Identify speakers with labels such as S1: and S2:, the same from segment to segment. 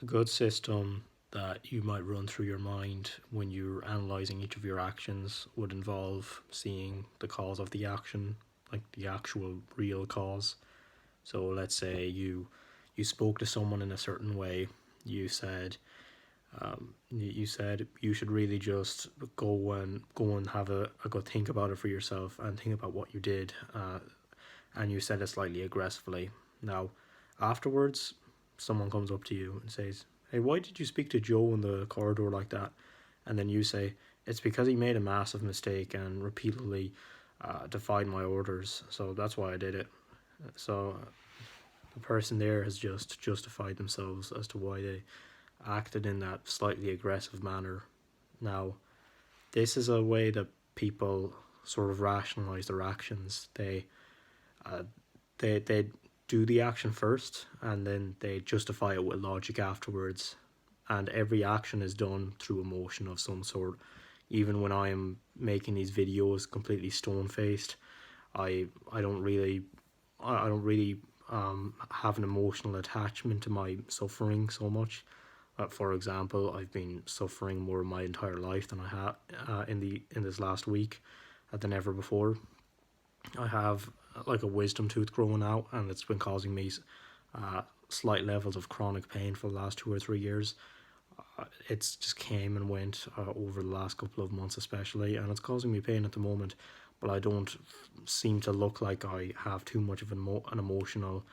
S1: A good system that you might run through your mind when you're analyzing each of your actions would involve seeing the cause of the action, like the actual real cause. So let's say you spoke to someone in a certain way. You said you said you should really just go and have a good think about it for yourself and think about what you did. And you said it slightly aggressively. Now, afterwards, someone comes up to you and says, "Hey, why did you speak to Joe in the corridor like that?" And then you say, "It's because he made a massive mistake and repeatedly defied my orders. So that's why I did it." So the person there has just justified themselves as to why they acted in that slightly aggressive manner. Now, this is a way that people sort of rationalize their actions. Uh, they do the action first and then they justify it with logic afterwards. And every action is done through emotion of some sort. Even when I am making these videos completely stone faced, I don't really I don't really have an emotional attachment to my suffering so much. For example, I've been suffering more my entire life than I have in this last week than ever before. I have like a wisdom tooth growing out, and it's been causing me uh, slight levels of chronic pain for the last 2 or 3 years. It's just came and went over the last couple of months, especially, and it's causing me pain at the moment. But I don't seem to look like I have too much of an emotional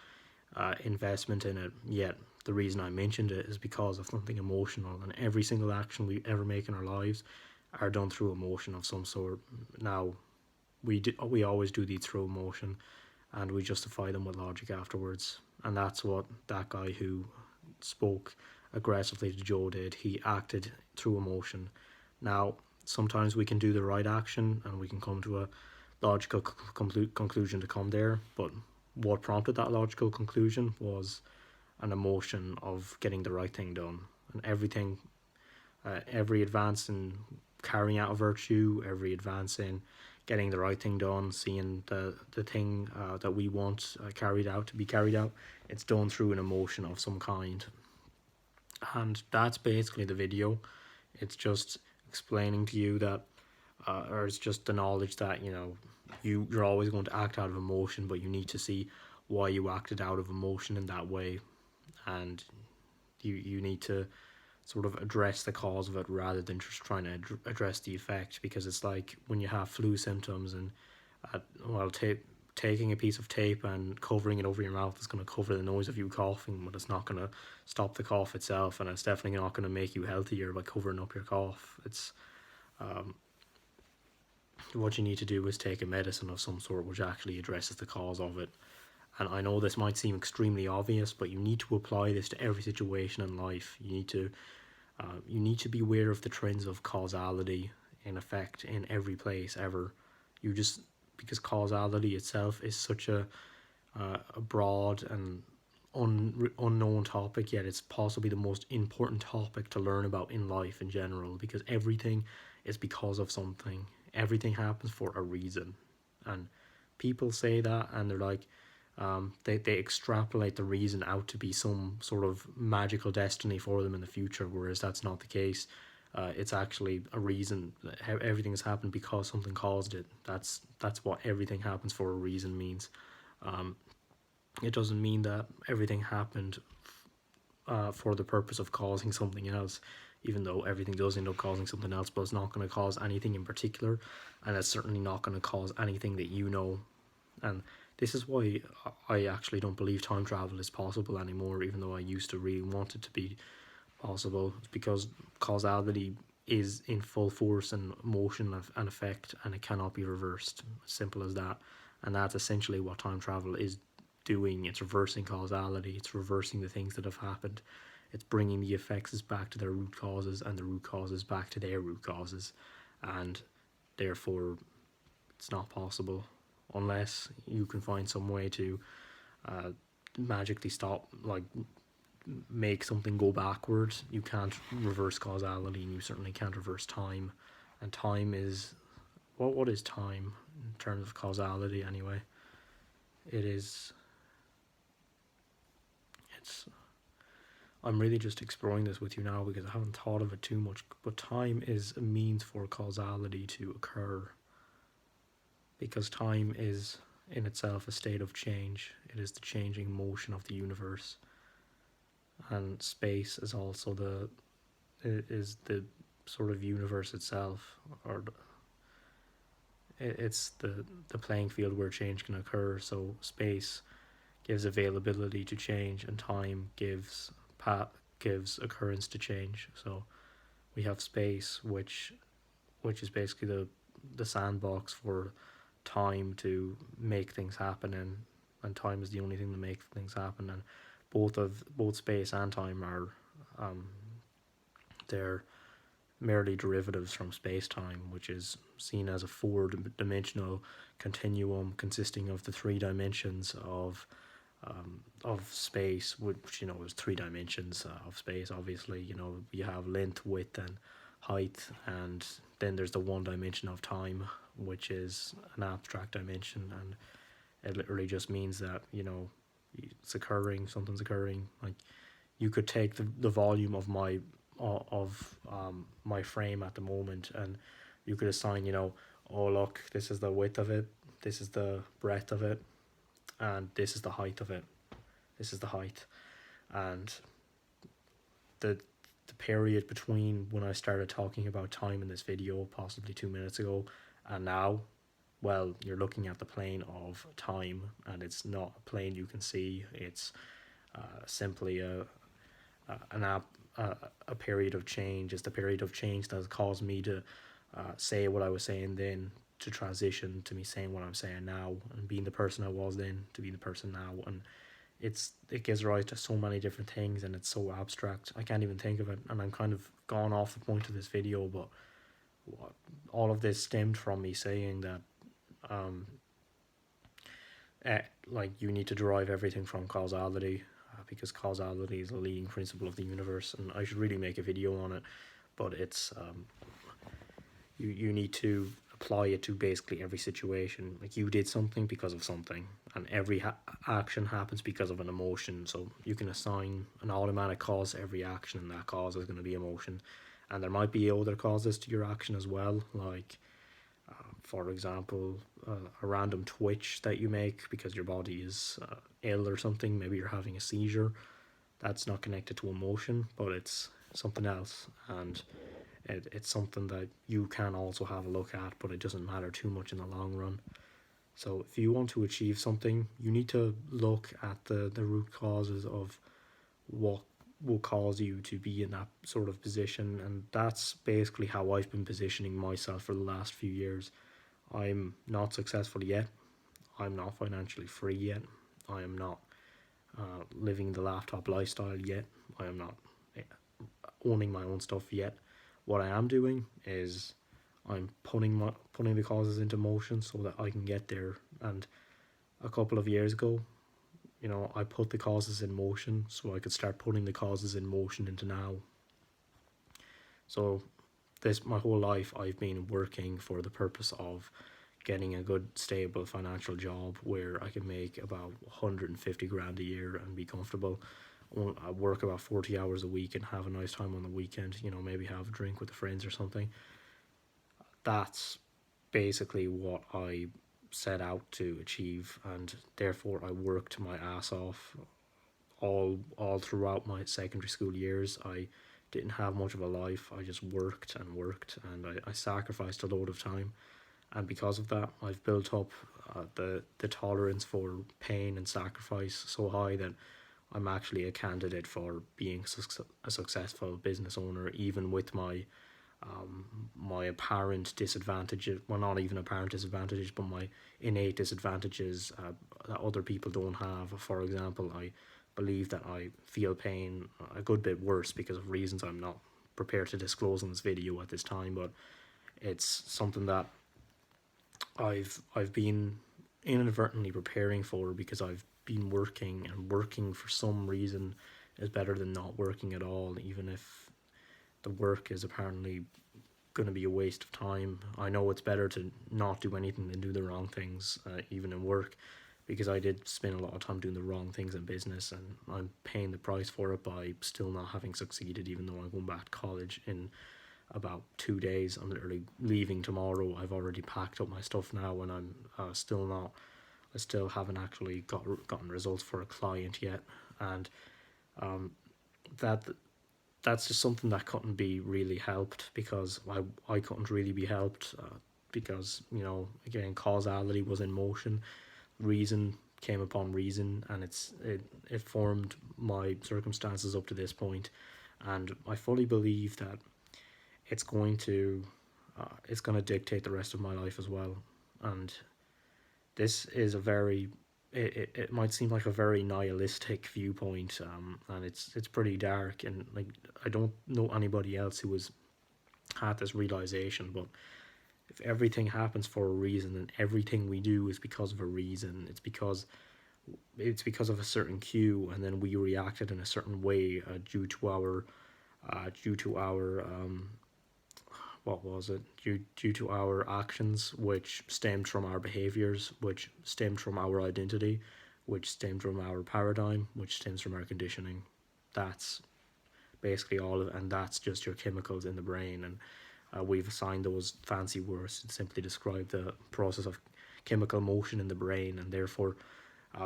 S1: investment in it yet. The reason I mentioned it is because of something emotional, and every single action we ever make in our lives are done through emotion of some sort. Now, we always do these through emotion, and we justify them with logic afterwards. And that's what that guy who spoke aggressively to Joe did. He acted through emotion. Now, sometimes we can do the right action and we can come to a logical conclusion to come there, but what prompted that logical conclusion was an emotion of getting the right thing done. And everything, every advance in carrying out a virtue, every advance in getting the right thing done, seeing the thing that we want carried out to be carried out, it's done through an emotion of some kind. And that's basically the video. It's just explaining to you that, or it's just the knowledge that, you're always going to act out of emotion, but you need to see why you acted out of emotion in that way. And you need to sort of address the cause of it rather than just trying to address the effect, because it's like when you have flu symptoms and well, taking a piece of tape and covering it over your mouth is going to cover the noise of you coughing, but it's not going to stop the cough itself, and it's definitely not going to make you healthier by covering up your cough. It's what you need to do is take a medicine of some sort which actually addresses the cause of it. And I know this might seem extremely obvious, but you need to apply this to every situation in life. You need to be aware of the trends of causality in effect in every place ever. You just Because causality itself is such a broad and unknown topic, yet it's possibly the most important topic to learn about in life in general, because everything is because of something. Everything happens for a reason. And people say that and they're like, they extrapolate the reason out to be some sort of magical destiny for them in the future, whereas that's not the case. It's actually a reason. Everything has happened because something caused it. That's what everything happens for a reason means. It doesn't mean that everything happened for the purpose of causing something else, even though everything does end up causing something else, but it's not going to cause anything in particular, and it's certainly not going to cause anything that you know. And this is why I actually don't believe time travel is possible anymore, even though I used to really want it to be possible. It's because causality is in full force and motion and effect, and it cannot be reversed. Simple as that. And that's essentially what time travel is doing. It's reversing causality. It's reversing the things that have happened. It's bringing the effects back to their root causes and the root causes back to their root causes. And therefore, it's not possible unless you can find some way to magically stop, like, make something go backwards. You can't reverse causality, and you certainly can't reverse time. And time is what is time in terms of causality anyway? It is it's I'm really just exploring this with you now because I haven't thought of it too much. But time is a means for causality to occur, because time is in itself a state of change. It is the changing motion of the universe, and space is also the sort of universe itself, or it's the playing field where change can occur. So space gives availability to change, and time gives occurrence to change. So we have space, which is basically the sandbox for time to make things happen in, and time is the only thing that makes things happen. And both space and time are they're merely derivatives from space time, which is seen as a four-dimensional continuum consisting of the three dimensions of space, which is three dimensions of space. Obviously, you have length, width, and height, and then there's the one dimension of time, which is an abstract dimension, and it literally just means that something's occurring. Like, you could take the volume of my frame at the moment, and you could assign, oh look, this is the width of it, this is the breadth of it, and this is the height of it. This is the height, and the period between when I started talking about time in this video, possibly 2 minutes ago, and now, well, you're looking at the plane of time, and it's not a plane you can see. It's simply a period of change. It's the period of change that has caused me to say what I was saying then, to transition to me saying what I'm saying now, and being the person I was then to be the person now. And it gives rise to so many different things, and it's so abstract I can't even think of it. And I'm kind of gone off the point of this video, but all of this stemmed from me saying that like, you need to derive everything from causality, because causality is the leading principle of the universe, and I should really make a video on it. But it's you need to apply it to basically every situation. Like, you did something because of something, and every action happens because of an emotion. So you can assign an automatic cause to every action, and that cause is going to be emotion. And there might be other causes to your action as well, like for example, a random twitch that you make because your body is ill or something. Maybe you're having a seizure. That's not connected to emotion, but it's something else, and it's something that you can also have a look at, but it doesn't matter too much in the long run. So if you want to achieve something, you need to look at the root causes of what will cause you to be in that sort of position, and that's basically how I've been positioning myself for the last few years. I'm not successful yet. I'm not financially free yet. I am not living the laptop lifestyle yet. I am not owning my own stuff yet. What I am doing is I'm putting the causes into motion so that I can get there. And a couple of years ago, I put the causes in motion so I could start putting the causes in motion into now. So my whole life I've been working for the purpose of getting a good stable financial job where I can make about 150 grand a year and be comfortable. I work about 40 hours a week and have a nice time on the weekend, maybe have a drink with the friends or something. That's basically what I set out to achieve, and therefore I worked my ass off all throughout my secondary school years. I didn't have much of a life. I just worked, and I sacrificed a load of time, and because of that I've built up the tolerance for pain and sacrifice so high that I'm actually a candidate for being a successful business owner, even with my apparent disadvantages. Well, not even apparent disadvantages, but my innate disadvantages that other people don't have. For example, I believe that I feel pain a good bit worse because of reasons I'm not prepared to disclose in this video at this time, but it's something that I've been inadvertently preparing for, because I've been working, and working for some reason is better than not working at all, even if the work is apparently going to be a waste of time. I know it's better to not do anything than do the wrong things, even in work, because I did spend a lot of time doing the wrong things in business, and I'm paying the price for it by still not having succeeded, even though I'm going back to college in about 2 days. I'm literally leaving tomorrow. I've already packed up my stuff now, and I'm still not. I still haven't actually gotten results for a client yet, and that that's just something that couldn't be really helped, because I couldn't really be helped, because, again, causality was in motion. Reason came upon reason, and it formed my circumstances up to this point, and I fully believe that it's going to dictate the rest of my life as well. And this is a very it might seem like a very nihilistic viewpoint, and it's pretty dark, and like, I don't know anybody else who has had this realization. But if everything happens for a reason, and everything we do is because of a reason, it's because of a certain cue, and then we reacted in a certain way, due to our what was it? Due to our actions, which stemmed from our behaviors, which stemmed from our identity, which stemmed from our paradigm, which stems from our conditioning. That's basically all of it, and that's just your chemicals in the brain. And we've assigned those fancy words to simply describe the process of chemical motion in the brain, and therefore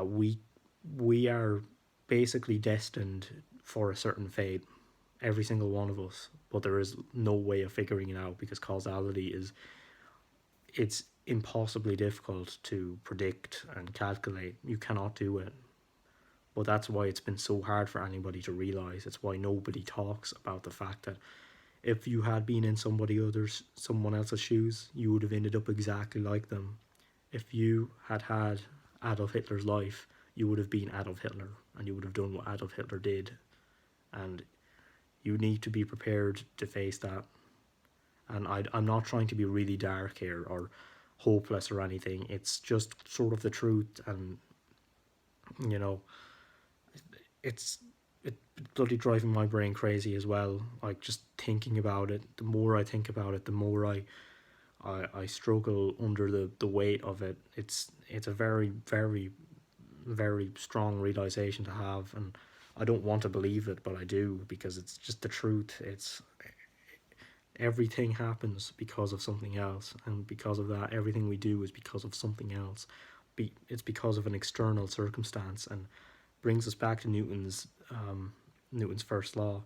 S1: we are basically destined for a certain fate, every single one of us. But there is no way of figuring it out, because causality it's impossibly difficult to predict and calculate. You cannot do it. But that's why it's been so hard for anybody to realize. It's why nobody talks about the fact that if you had been in someone else's shoes, you would have ended up exactly like them. If you had had Adolf Hitler's life, you would have been Adolf Hitler, and you would have done what Adolf Hitler did. And you need to be prepared to face that. And I'm not trying to be really dark here or hopeless or anything. It's just sort of the truth, and it's bloody driving my brain crazy as well. Like, just thinking about it, the more I think about it, the more I struggle under the weight of it. It's a very, very, very strong realization to have, and I don't want to believe it, but I do, because it's just the truth. It's everything happens because of something else, and because of that, everything we do is because of something else. It's because of an external circumstance, and brings us back to Newton's first law.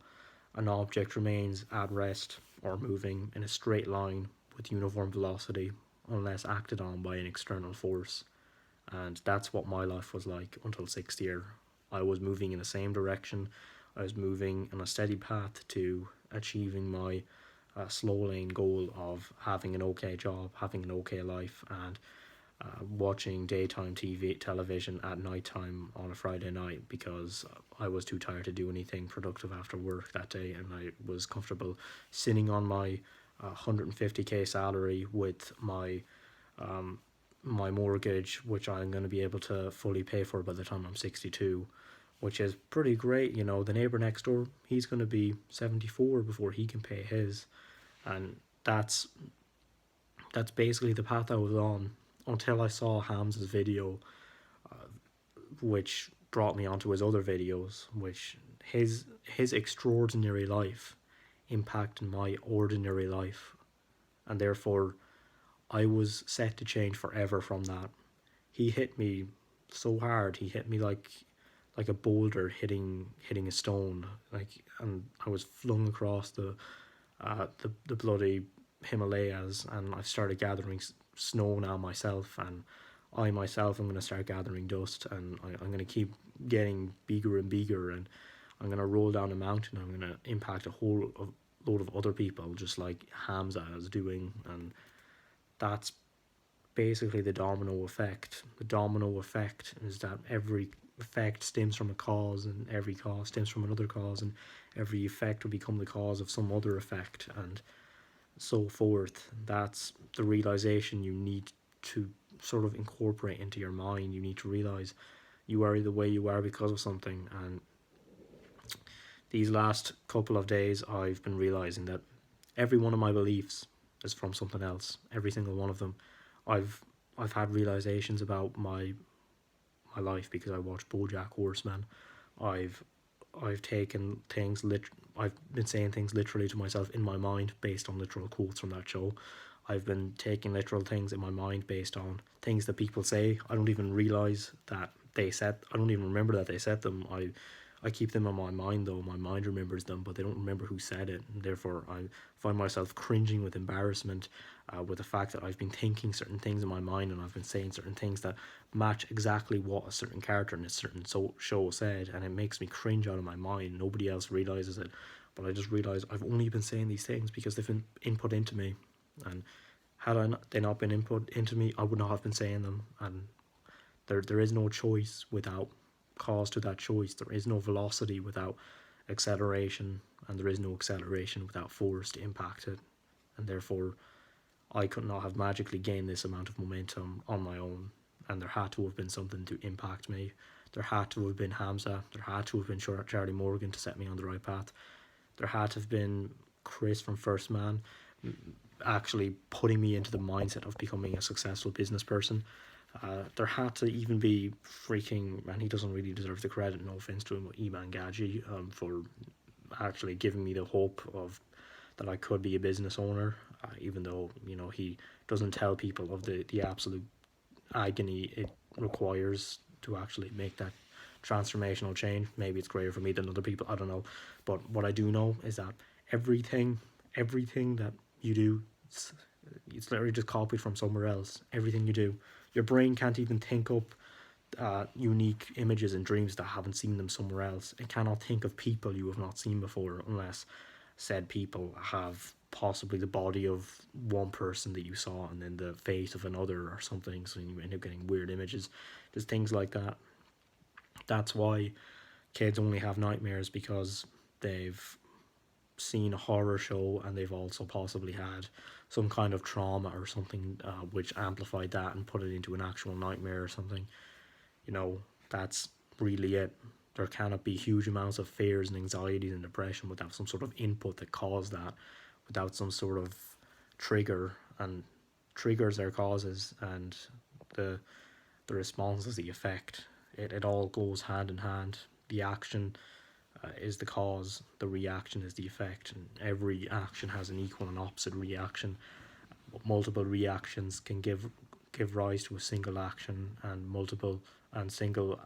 S1: An object remains at rest or moving in a straight line with uniform velocity unless acted on by an external force. And that's what my life was like until sixth year. I was moving in the same direction. I was moving on a steady path to achieving my slow lane goal of having an okay job, having an okay life, and watching daytime television at night time on a Friday night, because I was too tired to do anything productive after work that day, and I was comfortable sitting on my 150k salary with my my mortgage, which I'm going to be able to fully pay for by the time I'm 62, which is pretty great. The neighbor next door, he's going to be 74 before he can pay his, and that's basically the path I was on until I saw Hamza's video, which brought me onto his other videos, which his extraordinary life impacted my ordinary life, and therefore I was set to change forever from that. He hit me so hard. He hit me like a boulder hitting a stone, and I was flung across the bloody Himalayas, and I've started gathering snow now myself, and I myself am going to start gathering dust, and I'm going to keep getting bigger and bigger, and I'm going to roll down a mountain. I'm going to impact a whole load of other people, just like Hamza is doing, and that's basically the domino effect. The domino effect is that every effect stems from a cause, and every cause stems from another cause, and every effect will become the cause of some other effect, and so forth. That's the realization you need to sort of incorporate into your mind. You need to realize you are the way you are because of something. And these last couple of days, I've been realizing that every one of my beliefs is from something else. Every single one of them. I've had realizations about my my life because I watched BoJack Horseman. I've taken things I've been saying things literally to myself in my mind based on literal quotes from that show. I've been taking literal things in my mind based on things that people say. I don't even realize that they said. I don't even remember that they said them. I keep them in my mind though. My mind remembers them, but they don't remember who said it. And therefore, I find myself cringing with embarrassment with the fact that I've been thinking certain things in my mind and I've been saying certain things that match exactly what a certain character in a certain show said, and it makes me cringe out of my mind. Nobody else realizes it, but I just realize I've only been saying these things because they've been input into me, and had they not been input into me, I would not have been saying them. And there is no choice without cause to that choice. There is no velocity without acceleration, and there is no acceleration without force to impact it. And therefore, I could not have magically gained this amount of momentum on my own, and there had to have been something to impact me. There had to have been Hamza, there had to have been Charlie Morgan to set me on the right path. There had to have been Chris from First Man actually putting me into the mindset of becoming a successful business person. There had to even be freaking, and he doesn't really deserve the credit, no offense to him, Iman Gaji, for actually giving me the hope of that I could be a business owner, even though, you know, he doesn't tell people of the absolute agony it requires to actually make that transformational change. Maybe it's greater for me than other people, I don't know. But what I do know is that everything that you do, it's literally just copied from somewhere else. Everything you do, your brain can't even think up unique images and dreams that haven't seen them somewhere else. It cannot think of people you have not seen before unless said people have possibly the body of one person that you saw and then the face of another or something, so you end up getting weird images. There's things like that. That's why kids only have nightmares, because they've seen a horror show and they've also possibly had some kind of trauma or something which amplified that and put it into an actual nightmare or something. You know, that's really it. There cannot be huge amounts of fears and anxieties and depression without some sort of input that caused that, without some sort of trigger, and triggers are causes, and the response is the effect. It all goes hand in hand. The action is the cause, the reaction is the effect, and every action has an equal and opposite reaction. Multiple reactions can give rise to a single action, and single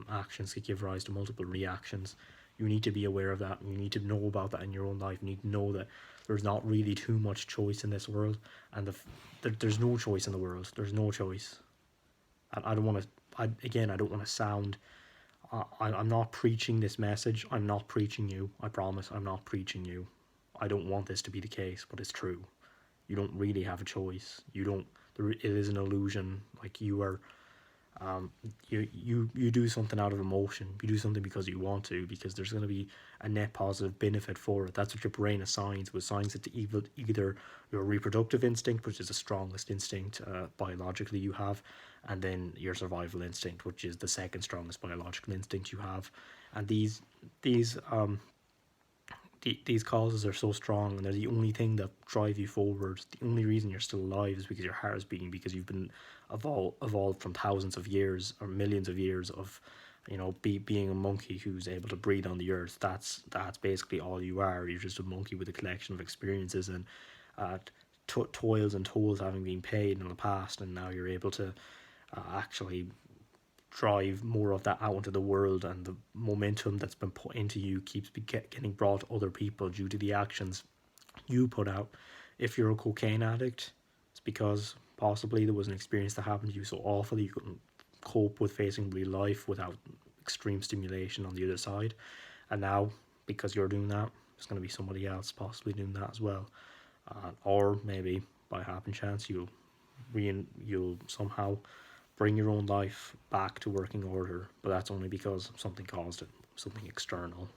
S1: actions can give rise to multiple reactions. You need to be aware of that, and you need to know about that in your own life. You need to know that there's not really too much choice in this world, and there's no choice in the world. There's no choice. I don't want to. I don't want to sound. I'm not preaching this message. I'm not preaching you. I promise. I'm not preaching you. I don't want this to be the case, but it's true. You don't really have a choice. You don't. It is an illusion. Like you are. You do something out of emotion. You do something because you want to, because there's going to be a net positive benefit for it. That's what your brain assigns. It assigns it to either your reproductive instinct, which is the strongest instinct biologically you have, and then your survival instinct, which is the second strongest biological instinct you have. And these causes are so strong, and they're the only thing that drive you forward. The only reason you're still alive is because your heart is beating, because you've been evolved from thousands of years or millions of years of, you know, being a monkey who's able to breathe on the earth. That's basically all you are. You're just a monkey with a collection of experiences and toils and tolls having been paid in the past, and now you're able to actually drive more of that out into the world, and the momentum that's been put into you keeps getting brought to other people due to the actions you put out. If you're a cocaine addict, it's because possibly there was an experience that happened to you so awful that you couldn't cope with facing real life without extreme stimulation on the other side, and now because you're doing that, there's going to be somebody else possibly doing that as well, or maybe by happen chance you'll somehow bring your own life back to working order, but that's only because something caused it, something external.